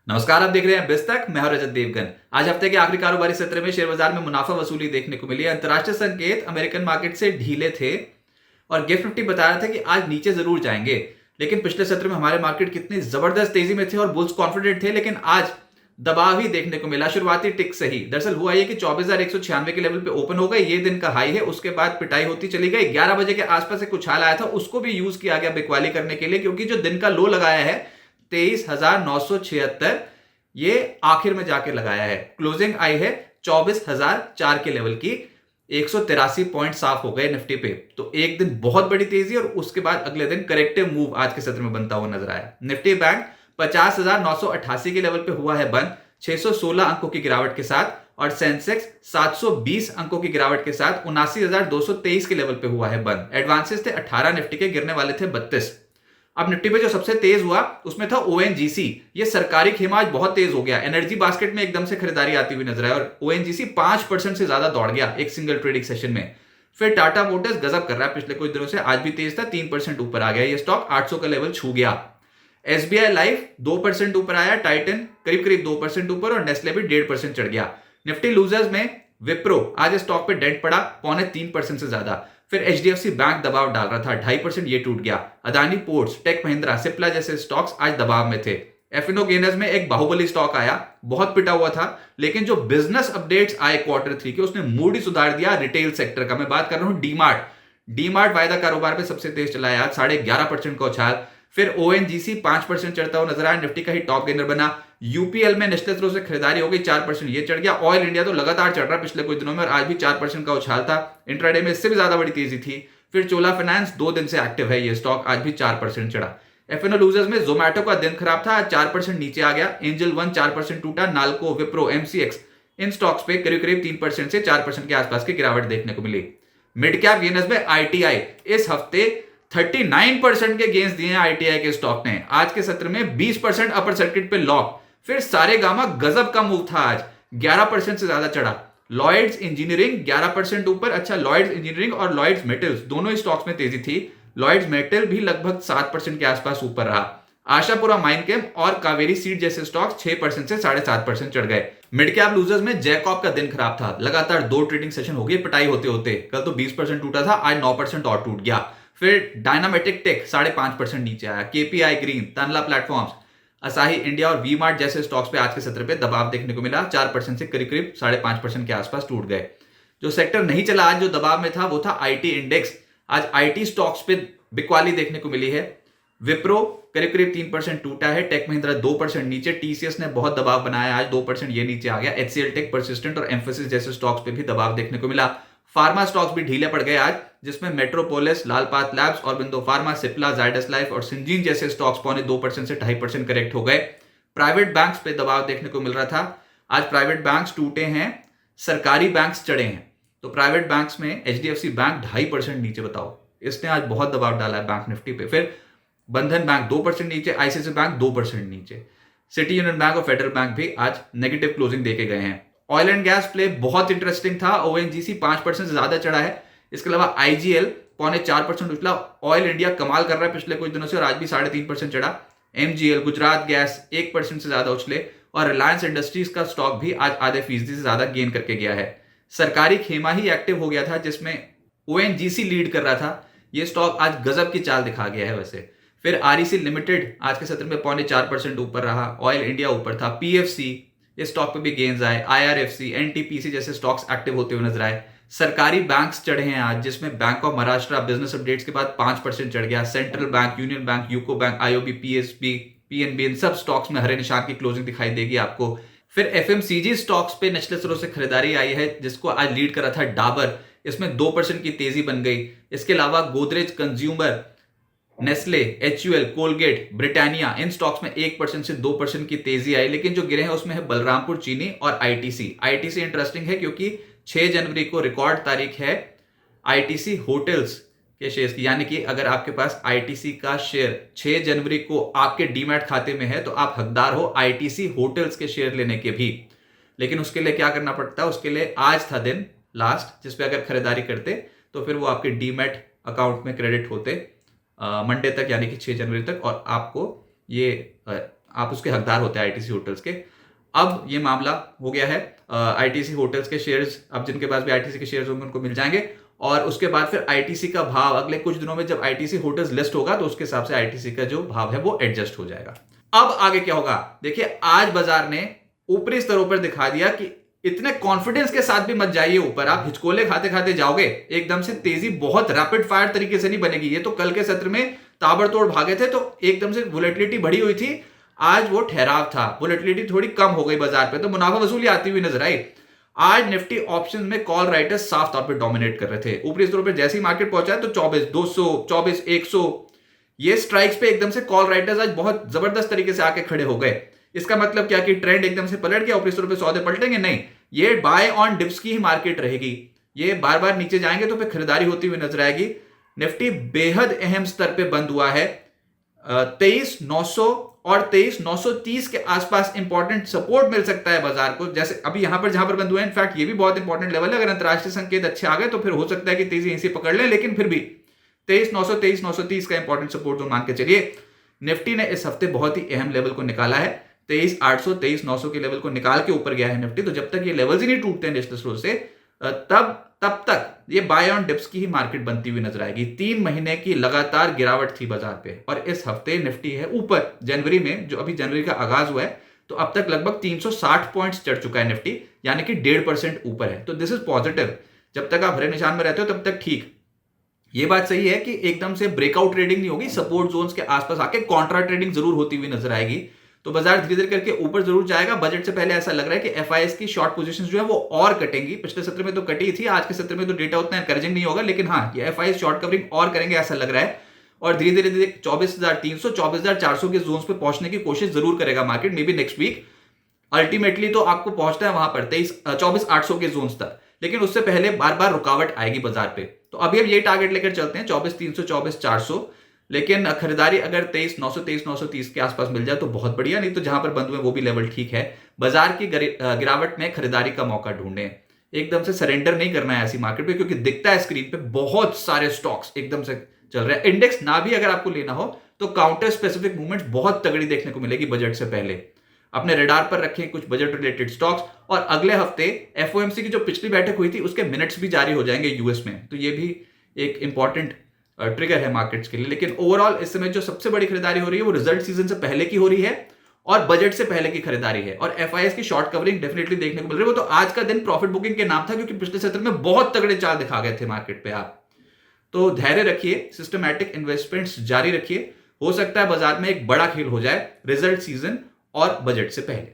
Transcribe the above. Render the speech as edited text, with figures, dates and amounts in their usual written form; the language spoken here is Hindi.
नमस्कार, आप देख रहे हैं बिस्तक। मैं हूं रजत देवगन। आज हफ्ते के आखिरी कारोबारी सत्र में शेयर बाजार में मुनाफा वसूली देखने को मिली। अंतरराष्ट्रीय संकेत अमेरिकन मार्केट से ढीले थे और गिफ्ट निफ्टी बता रहा था कि आज नीचे जरूर जाएंगे। लेकिन पिछले सत्र में हमारे मार्केट कितनी जबरदस्त तेजी में थे और बुल्स कॉन्फिडेंट थे, लेकिन आज दबाव ही देखने को मिला। शुरुआती टिक सही, दरअसल हुआ ये कि 24,196 के लेवल पे ओपन हो गए। ये दिन का हाई है, उसके बाद पिटाई होती चली गई। 11 बजे के आसपास एक उछाल आया था, उसको भी यूज किया गया बिकवाली करने के लिए, क्योंकि जो दिन का लो लगाया है 23,976, ये आखिर में जाके लगाया है। क्लोजिंग आई है 24,004 के लेवल की। 183 पॉइंट साफ हो गए निफ्टी पे। तो एक दिन बहुत बड़ी तेजी और उसके बाद अगले दिन करेक्टिव मूव आज के सत्र में बनता हुआ नजर आया। निफ्टी बैंक 50,988 के लेवल पे हुआ है बंद, 616 अंकों की गिरावट के साथ, और सेंसेक्स 720 अंकों की गिरावट के साथ 79,223 के लेवल पे हुआ है बंद। एडवांसेस थे 18, निफ्टी के गिरने वाले थे 32। अब निफ्टी पे जो सबसे तेज हुआ उसमें था ओएनजीसी। ये सरकारी खेमा आज बहुत तेज हो गया। एनर्जी बास्केट में एकदम से खरीदारी आती हुई नजर आई और ओएनजीसी 5% से ज्यादा दौड़ गया एक सिंगल ट्रेडिंग सेशन में। फिर टाटा मोटर्स गजब कर रहा है पिछले कुछ दिनों से, आज भी तेज था, 3% ऊपर आ गया। ये स्टॉक 800 का लेवल छू गया। एसबीआई लाइफ 2% ऊपर आया, टाइटन करीब करीब 2% ऊपर और नेस्ले भी 1.5% चढ़ गया। निफ्टी लूजर्स में विप्रो, आज स्टॉक पे डेंट पड़ा 0.25% से ज्यादा। फिर एचडीएफसी बैंक दबाव डाल रहा था, 2.5%, ये टूट गया। अदानी पोर्ट्स, टेक महिंद्रा, सिप्ला जैसे स्टॉक्स आज दबाव में थे। एफएनओ गेनर्स में एक बाहुबली स्टॉक आया, बहुत पिटा हुआ था, लेकिन जो बिजनेस अपडेट्स आए Q3 के, उसने मूड ही सुधार दिया रिटेल सेक्टर का। मैं बात कर रहा हूं डीमार्ट वायदा कारोबार में सबसे तेज चला है आज, 11.5% का उछाल। फिर ओएनजीसी 5% चढ़ता हुआ नजर आया, निफ्टी का ही टॉप गेनर बना। यूपीएल में निश्चित रूप से खरीदारी हो गई, 4%, ये चढ़ गया। ऑयल इंडिया तो लगातार चढ़ रहा पिछले कुछ दिनों में और आज भी 4% का उछाल था। इंट्राडे में इससे भी ज्यादा बड़ी तेजी थी। फिर चोला फाइनेंस 2 दिन से एक्टिव है, ये स्टॉक आज भी 4% चढ़ा। एफएनओ लूजर्स में जोमैटो का दिन खराब था, आज 4% नीचे आ गया। एंजल वन 4% टूटा। नाल्को, विप्रो, एमसीएक्स, इन स्टॉक्स पे करीब करीब 3% से 4% के आसपास की गिरावट देखने को मिली। मिड कैप गेनर्स में आईटीआई इस हफ्ते 39% के गेंस दिए हैं आईटीआई के स्टॉक ने। आज के सत्र में 20% अपर सर्किट पे लॉक। फिर सारे गामा गजब का मूव था, आज 11% से ज्यादा चढ़ा। लॉयड्स इंजीनियरिंग 11% ऊपर। अच्छा, लॉयड्स इंजीनियरिंग और लॉयड्स मेटल्स दोनों ही स्टॉक्स में तेजी थी। लॉयड्स मेटल भी लगभग 7% के आसपास ऊपर रहा। आशापुरा माइनकेम और कावेरी सीड जैसे स्टॉक्स 6% से 7.5% चढ़ गए। मिड कैप लूजर्स में जैकॉब का दिन खराब था, लगातार 2 ट्रेडिंग सेशन हो गए पिटाई होते होते। कल तो 20% टूटा था, आज 9% और टूट गया। फिर डायनामेटिक टेक 5.5% नीचे आया। KPI Green, Tanla platforms, Asahi India और वी मार्ट जैसे स्टॉक्स पे आज के सत्र पे दबाव देखने को मिला। 4% से करीब करीब 5.5% के आसपास टूट गए। जो सेक्टर नहीं चला आज, जो दबाव में था, वो था आईटी इंडेक्स। आज आईटी स्टॉक्स पे बिकवाली देखने को मिली है। विप्रो करीब करीब 3% टूटा है। टेक महिंद्रा 2% नीचे। टीसीएस ने बहुत दबाव बनाया, आज 2% ये नीचे आ गया। एचसीएल टेक, परसिस्टेंट और एम्फोसिस जैसे स्टॉक्स पे भी दबाव देखने को मिला। फार्मा स्टॉक्स भी ढीले पड़ गए आज, जिसमें मेट्रोपोलिस, लालपात लैब्स और बिंदो फार्मा, सिप्ला, जायडस लाइफ और सिंजीन जैसे स्टॉक्स 2% से 2.5% करेक्ट हो गए। प्राइवेट बैंक्स पे दबाव देखने को मिल रहा था। आज प्राइवेट बैंक्स टूटे हैं, सरकारी बैंक्स चढ़े हैं। तो प्राइवेट बैंक्स में एचडीएफसी बैंक 2.5% नीचे, बताओ, इसने आज बहुत दबाव डाला है बैंक निफ्टी पे। फिर बंधन बैंक 2% नीचे, आईसीआईसीआई बैंक 2% नीचे। सिटी यूनियन बैंक और फेडरल बैंक भी आज नेगेटिव क्लोजिंग देके गए हैं। ऑयल एंड गैस प्ले बहुत इंटरेस्टिंग था। ओएनजीसी 5% से ज्यादा चढ़ा है। इसके अलावा आईजीएल 4.25% उछला। ऑयल इंडिया कमाल कर रहा है पिछले कुछ दिनों से और आज भी 3.5% चढ़ा। एमजीएल, गुजरात गैस 1% से ज्यादा उछले और रिलायंस इंडस्ट्रीज का स्टॉक भी आज आधे फीसदी से ज्यादा गेन करके गया है। सरकारी खेमा ही एक्टिव हो गया था, जिसमें ओएनजीसी लीड कर रहा था। यह स्टॉक आज गजब की चाल दिखा गया है वैसे। फिर आरईसी लिमिटेड आज के सत्र में 4.25% ऊपर रहा। ऑयल इंडिया ऊपर था। पीएफसी, इस स्टॉक पे भी गेन्स आए। आईआरएफसी, एनटीपीसी जैसे स्टॉक्स एक्टिव होते हुए नजर आए। सरकारी बैंक्स चढ़े हैं आज, जिसमें Bank of Maharashtra business updates के बाद 5% चढ़ गया। Central Bank, Union Bank, UCO Bank, IOB, PSB, PNB, इन सब स्टॉक्स में हरे निशान की क्लोजिंग दिखाई देगी आपको। फिर एफएमसीजी स्टॉक्स पे निचले स्तरों से खरीदारी आई है, जिसको आज लीड करा था डाबर, इसमें 2% की तेजी बन गई। इसके अलावा Godrej consumer, Nestle, HUL, Colgate, Britannia, इन स्टॉक्स में 1% से 2% की तेजी आई। लेकिन जो गिरे हैं उसमें है बलरामपुर चीनी और आईटीसी। आईटीसी इंटरेस्टिंग है क्योंकि 6 जनवरी को रिकॉर्ड तारीख है आईटीसी होटल्स के शेयर्स की, यानी कि अगर आपके पास आईटीसी का शेयर 6 जनवरी को आपके डीमैट खाते में है तो आप हकदार हो आईटीसी होटल्स के शेयर लेने के भी। लेकिन उसके लिए क्या करना पड़ता है? उसके लिए आज था दिन लास्ट, जिसपे अगर खरीदारी करते तो फिर वो आपके डीमैट अकाउंट में क्रेडिट होते मंडे तक, यानी कि 6 जनवरी तक, और आपको ये आप उसके हकदार होते हैं आईटीसी होटल्स के। अब ये मामला हो गया है, आईटीसी होटल्स के शेयर्स, अब जिनके पास भी आईटीसी के शेयर्स होंगे उनको मिल जाएंगे, और उसके बाद फिर आईटीसी का भाव अगले कुछ दिनों में जब आईटीसी होटल्स लिस्ट होगा तो उसके हिसाब से आईटीसी का जो भाव है वो एडजस्ट हो जाएगा। अब आगे क्या होगा, देखिए आज बाजार ने ऊपरी स्तरों पर दिखा दिया कि इतने कॉन्फिडेंस के साथ भी मत जाइए ऊपर, आप हिचकोले खाते खाते जाओगे, एकदम से तेजी बहुत रैपिड फायर तरीके से नहीं बनेगी। ये तो कल के सत्र में ताबड़तोड़ भागे थे तो एकदम से वोलेटिलिटी बढ़ी हुई थी, आज वो ठहराव था, वोलेटिलिटी थोड़ी कम हो गई बाजार पे, तो मुनाफा वसूली आती हुई नजर आई। आज निफ्टी ऑप्शन में कॉल राइटर्स साफ तौर पे डोमिनेट कर रहे थे। ऊपरी स्तरों पे जैसे ही मार्केट पहुंचा तो 24,200, 24,100 ये स्ट्राइक्स पे एकदम से कॉल राइटर्स आज बहुत जबरदस्त तरीके से आके खड़े हो गए। इसका मतलब क्या कि ट्रेंड एकदम से पलट गया, ऊपरी स्तरों पे सौदे पलटेंगे? नहीं, ये बाय ऑन डिप्स की ही मार्केट रहेगी। ये बार बार नीचे जाएंगे तो फिर खरीदारी होती हुई नजर आएगी। निफ्टी बेहद अहम स्तर पे बंद हुआ है, 23,900 और 23,930 के आसपास इंपॉर्टेंट सपोर्ट मिल सकता है बाजार को। जैसे अभी यहां पर जहां पर बंद हुए हैं, इनफैक्ट ये भी बहुत इंपॉर्टेंट लेवल है। अगर अंतरराष्ट्रीय संकेत अच्छे आ गए तो फिर हो सकता है कि तेजी यहीं से पकड़ लें, लेकिन फिर भी 23,900, 23,930 का इंपॉर्टेंट सपोर्ट जोन मान के चलिए। निफ्टी ने इस हफ्ते बहुत ही अहम लेवल को निकाला है, 23,800, 23,900 के लेवल को निकाल के ऊपर गया है निफ्टी। तो जब तक ये लेवल्स ही नहीं टूटते हैं निश्चित रूप से, तब तक ये बाय ऑन डिप्स की ही मार्केट बनती हुई नजर आएगी। 3 महीने की लगातार गिरावट थी बाजार पे, और इस हफ्ते निफ्टी है ऊपर। जनवरी में, जो अभी जनवरी का आगाज हुआ है, तो अब तक लगभग 360 पॉइंट्स चढ़ चुका है निफ्टी, यानी कि 1.5% ऊपर है। तो दिस इज पॉजिटिव। जब तक आप हरे निशान में रहते हो तब तक ठीक। ये बात सही है कि एकदम से ब्रेकआउट ट्रेडिंग नहीं होगी, सपोर्ट जोन्स के आसपास आके कॉन्ट्रा ट्रेडिंग जरूर होती हुई नजर आएगी। तो बाजार धीरे धीरे करके ऊपर जरूर जाएगा। बजट से पहले ऐसा लग रहा है कि एफआईएस की शॉर्ट पोजीशंस जो है वो और कटेंगी। पिछले सत्र में तो कटी थी, आज के सत्र में तो डेटा उतना एनकरेजिंग नहीं होगा, लेकिन हाँ, ये एफआईएस शॉर्ट कवरिंग और करेंगे ऐसा लग रहा है। और धीरे धीरे 24,300, 24,400 के जोन्स पे पहुंचने की कोशिश जरूर करेगा market, maybe next week. Ultimately तो आपको पहुंचना है वहां पर 24,800 के जोन्स तक, लेकिन उससे पहले बार बार रुकावट आएगी बाजार पे। तो अभी हम ये टारगेट लेकर चलते हैं 24,300, 24,400। लेकिन खरीदारी अगर 23,900, 23,930 के आसपास मिल जाए तो बहुत बढ़िया, नहीं तो जहां पर बंद हुए वो भी लेवल ठीक है। बाजार की गिरावट में खरीदारी का मौका ढूंढें, एकदम से सरेंडर नहीं करना है ऐसी मार्केट पे, क्योंकि दिखता है स्क्रीन पे बहुत सारे स्टॉक्स एकदम से चल रहे हैं। इंडेक्स ना भी अगर आपको लेना हो तो काउंटर स्पेसिफिक मूवमेंट्स बहुत तगड़ी देखने को मिलेगी बजट से पहले। अपने रडार पर रखें कुछ बजट रिलेटेड स्टॉक्स। और अगले हफ्ते एफओएमसी की जो पिछली बैठक हुई थी उसके मिनट्स भी जारी हो जाएंगे यूएस में, तो ये भी एक इंपॉर्टेंट ट्रिगर है मार्केट्स के लिए। लेकिन ओवरऑल इस समय जो सबसे बड़ी खरीदारी हो रही है वो रिजल्ट सीजन से पहले की हो रही है और बजट से पहले की खरीदारी है। और एफआईएस की शॉर्ट कवरिंग डेफिनेटली देखने को मिल रही है। वो तो आज का दिन प्रॉफिट बुकिंग के नाम था, क्योंकि पिछले सत्र में बहुत तगड़े चाल दिखा गए थे मार्केट पे। आप तो धैर्य रखिए, सिस्टमैटिक इन्वेस्टमेंट्स जारी रखिए। हो सकता है बाजार में एक बड़ा खेल हो जाए रिजल्ट सीजन और बजट से पहले।